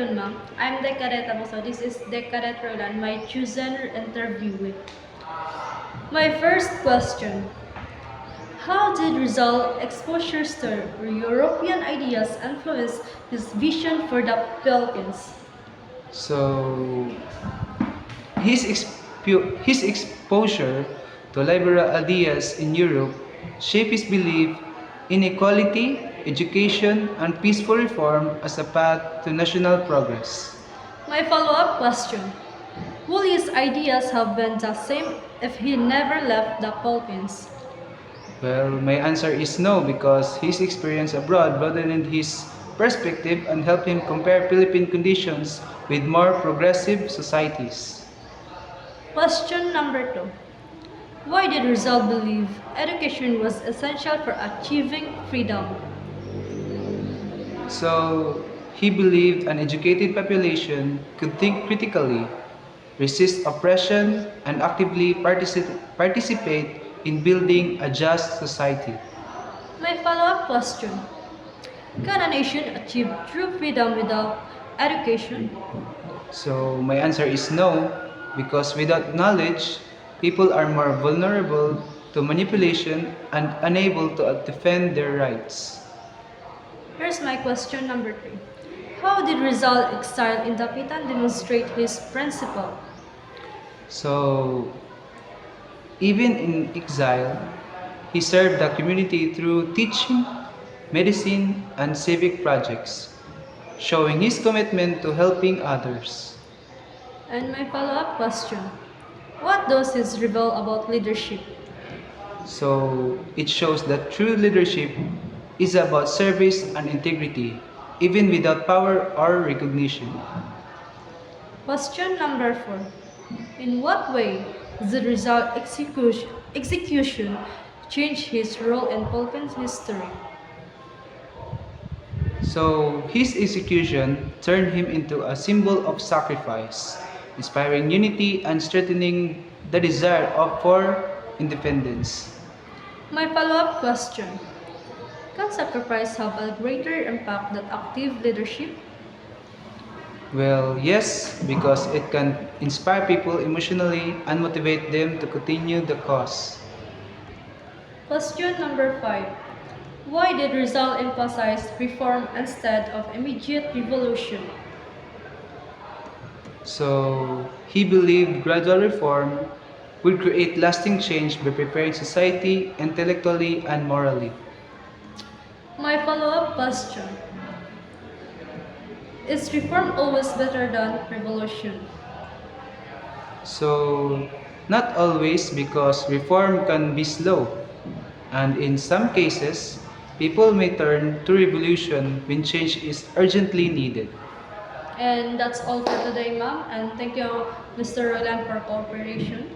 afternoon, ma'am. I'm Decaret Amoso. This is Decaret Roland, my chosen interviewee. My first question: how did Rizal exposures to European ideas influence his vision for the Philippines? So, his exposure to liberal ideas in Europe shaped his belief in equality, education, and peaceful reform as a path to national progress. My follow-up question: would his ideas have been the same if he never left the Philippines? Well, my answer is no because his experience abroad broadened his perspective and helped him compare Philippine conditions with more progressive societies. Question number 2. Why did Rizal believe education was essential for achieving freedom? So, he believed an educated population could think critically, resist oppression, and actively participate in building a just society. My follow-up question: can a nation achieve true freedom without education? So, my answer is no, because without knowledge, people are more vulnerable to manipulation and unable to defend their rights. Here's my question number 3. How did Rizal exile in Dapitan demonstrate his principle? So, even in exile, he served the community through teaching, medicine, and civic projects, showing his commitment to helping others. And my follow-up question: what does his reveal about leadership? So, it shows that true leadership is about service and integrity, even without power or recognition. Question number 4. In what way did Rizal execution change his role in Philippines history? So, his execution turned him into a symbol of sacrifice, inspiring unity and strengthening the desire for independence. My follow-up question: can sacrifice have a greater impact than active leadership? Well, yes, because it can inspire people emotionally and motivate them to continue the cause. Question number 5. Why did Rizal emphasize reform instead of immediate revolution? So, he believed gradual reform would create lasting change by preparing society intellectually and morally. My follow-up question: is reform always better than revolution? So, not always because reform can be slow, and in some cases, people may turn to revolution when change is urgently needed. And that's all for today, ma'am. And thank you, Mr. Roland, for cooperation.